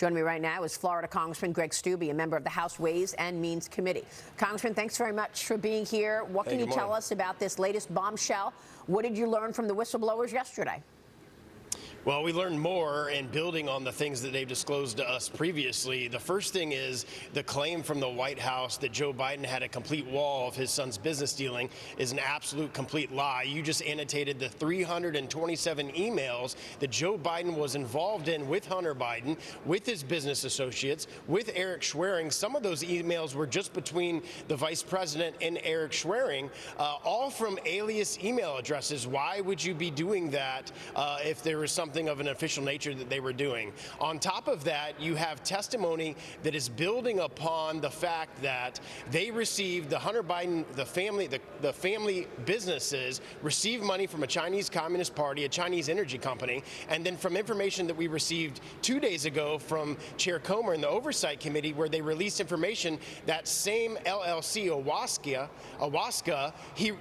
Joining me right now is Florida Congressman Greg Steube, a member of the House Ways and Means Committee. Congressman, thanks very much for being here. What can you tell us about this latest bombshell? What did you learn from the whistleblowers yesterday? Well, we learned more, and building on the things that they've disclosed to us previously. The first thing is the claim from the White House that Joe Biden had a complete wall of his son's business dealing is an absolute complete lie. You just annotated the 327 emails that Joe Biden was involved in with Hunter Biden, with his business associates, with Eric Schwerin. Some of those emails were just between the vice president and Eric Schwerin, all from alias email addresses. Why would you be doing that if there was something of an official nature that they were doing? On top of that, you have testimony that is building upon the fact that they received, the Hunter Biden, the family businesses received money from a Chinese Communist Party, a Chinese energy company, and then from information that we received 2 days ago from Chair Comer in the Oversight Committee, where they released information that same LLC, Owasca,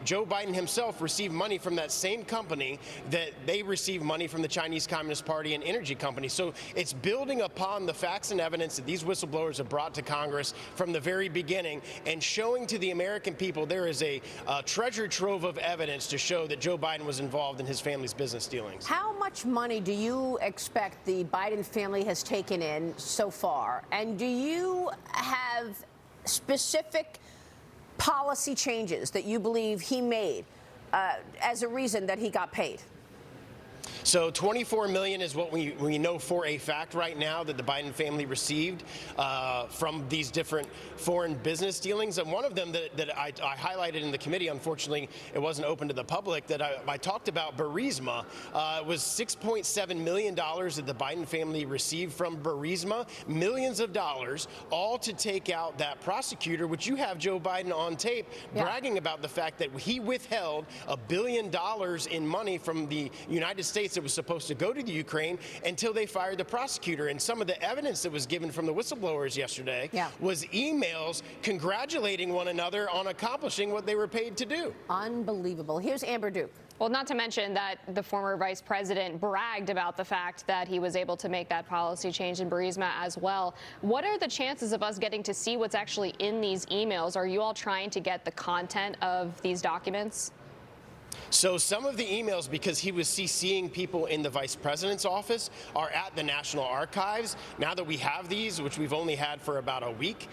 Joe Biden himself received money from that same company that they received money from the Chinese Communist Party and energy company. So it's building upon the facts and evidence that these whistleblowers have brought to Congress from the very beginning and showing to the American people there is a treasure trove of evidence to show that Joe Biden was involved in his family's business dealings. How much money do you expect the Biden family has taken in so far? And do you have specific policy changes that you believe he made as a reason that he got paid? So $24 million is what we know for a fact right now that the Biden family received from these different foreign business dealings. And one of them that I highlighted in the committee, unfortunately, it wasn't open to the public, that I talked about Burisma, was $6.7 million that the Biden family received from Burisma, millions of dollars, all to take out that prosecutor, which you have Joe Biden on tape bragging about the fact that he withheld $1 billion in money from the United States that was supposed to go to the Ukraine until they fired the prosecutor. And some of the evidence that was given from the whistleblowers yesterday was emails congratulating one another on accomplishing what they were paid to do. Unbelievable. Here's Amber Duke. Well, not to mention that the former vice president bragged about the fact that he was able to make that policy change in Burisma as well. What are the chances of us getting to see what's actually in these emails? Are you all trying to get the content of these documents? So some of the emails, because he was CCing people in the vice president's office, are at the National Archives. Now that we have these, which we've only had for about a week,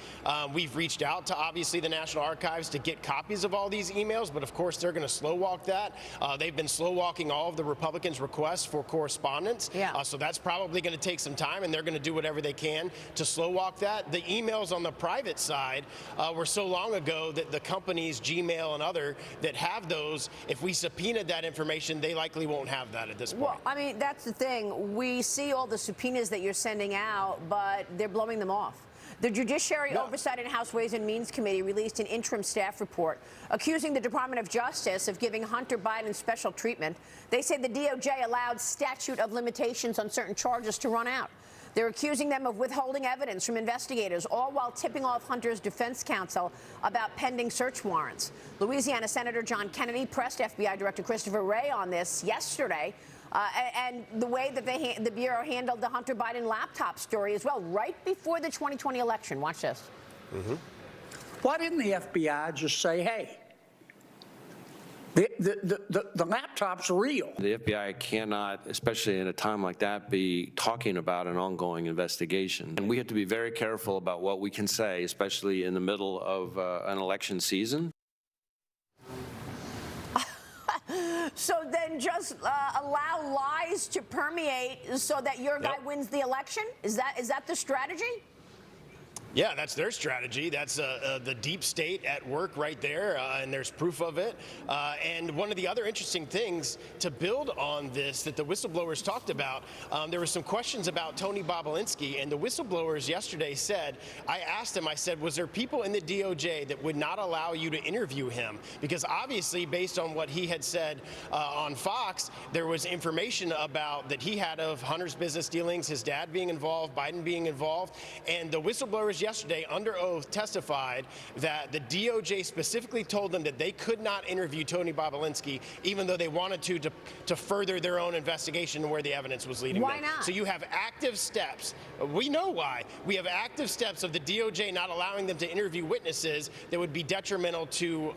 we've reached out to obviously the National Archives to get copies of all these emails, but of course they're going to slow walk that. They've been slow walking all of the Republicans' requests for correspondence. So that's probably going to take some time, and they're going to do whatever they can to slow walk that. The emails on the private side were so long ago that the companies, Gmail and other, that have those, if we subpoenaed that information, they likely won't have that at this point. Well, I mean, that's the thing. We see all the subpoenas that you're sending out, but they're blowing them off. The Judiciary Oversight and House Ways and Means Committee released an interim staff report accusing the Department of Justice of giving Hunter Biden special treatment. They say the DOJ allowed statute of limitations on certain charges to run out. They're accusing them of withholding evidence from investigators, all while tipping off Hunter's defense counsel about pending search warrants. Louisiana Senator John Kennedy pressed FBI Director Christopher Wray on this yesterday, and the way that the Bureau handled the Hunter Biden laptop story as well, right before the 2020 election. Watch this. Why didn't the FBI just say, hey, the laptop's real? The FBI cannot, especially in a time like that, be talking about an ongoing investigation. And we have to be very careful about what we can say, especially in the middle of an election season. So then just allow lies to permeate so that your guy wins the election? Is that the strategy? Yeah, that's their strategy. That's the deep state at work right there, and there's proof of it. And one of the other interesting things to build on this that the whistleblowers talked about, there were some questions about Tony Bobulinski, and the whistleblowers yesterday said, I asked them, I said, was there people in the DOJ that would not allow you to interview him? Because obviously, based on what he had said on Fox, there was information about that he had of Hunter's business dealings, his dad being involved, Biden being involved, and the whistleblowers Powers yesterday, under oath, testified that the DOJ specifically told them that they could not interview Tony Bobulinski, even though they wanted to further their own investigation where the evidence was leading them. Why not? So you have active steps. We know why. We have active steps of the DOJ not allowing them to interview witnesses that would be detrimental to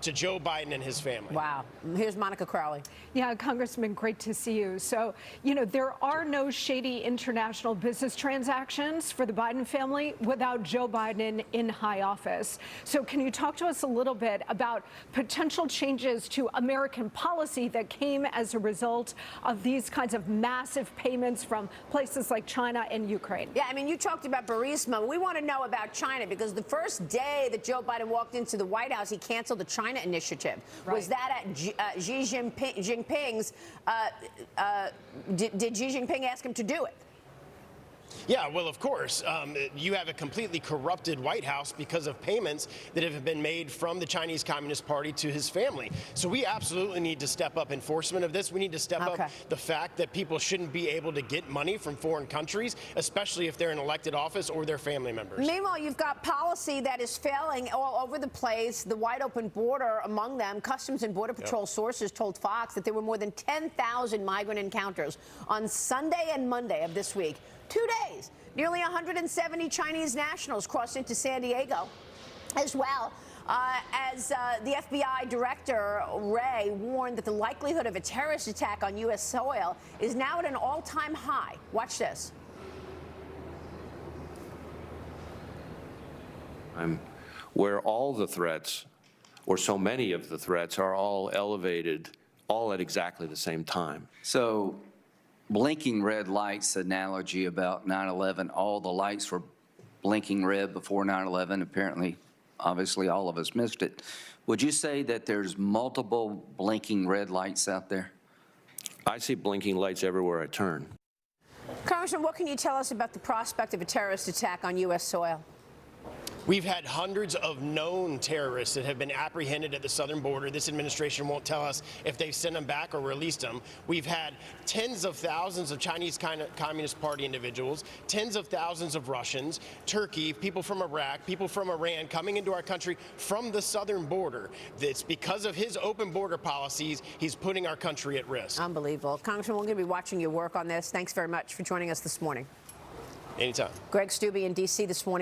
Joe Biden and his family. Wow. Here's Monica Crowley. Yeah, Congressman, great to see you. So, there are no shady international business transactions for the Biden family without Joe Biden in high office. So can you talk to us a little bit about potential changes to American policy that came as a result of these kinds of massive payments from places like China and Ukraine? Yeah, I mean, you talked about Burisma. We want to know about China because the first day that Joe Biden walked into the White House, he canceled the China initiative. Right. Was that at Xi Jinping's? Did Xi Jinping ask him to do it? Yeah, well, of course. You have a completely corrupted White House because of payments that have been made from the Chinese Communist Party to his family. So we absolutely need to step up enforcement of this. We need to step up the fact that people shouldn't be able to get money from foreign countries, especially if they're in elected office or their family members. Meanwhile, you've got policy that is failing all over the place. The wide open border among them. Customs and Border Patrol sources told Fox that there were more than 10,000 migrant encounters on Sunday and Monday of this week. 2 days. Nearly 170 Chinese nationals crossed into San Diego as well. As the FBI director, Wray, warned that the likelihood of a terrorist attack on U.S. soil is now at an all-time high. Watch this. Where all the threats, or so many of the threats, are all elevated, all at exactly the same time. So, blinking red lights analogy about 9/11, all the lights were blinking red before 9/11. Apparently, obviously, all of us missed it. Would you say that there's multiple blinking red lights out there? I see blinking lights everywhere I turn. Congressman, what can you tell us about the prospect of a terrorist attack on U.S. soil? We've had hundreds of known terrorists that have been apprehended at the southern border. This administration won't tell us if they've sent them back or released them. We've had tens of thousands of Chinese Communist Party individuals, tens of thousands of Russians, Turkey, people from Iraq, people from Iran coming into our country from the southern border. It's because of his open border policies, he's putting our country at risk. Unbelievable. Congressman, we're going to be watching your work on this. Thanks very much for joining us this morning. Anytime. Greg Steube in D.C. this morning.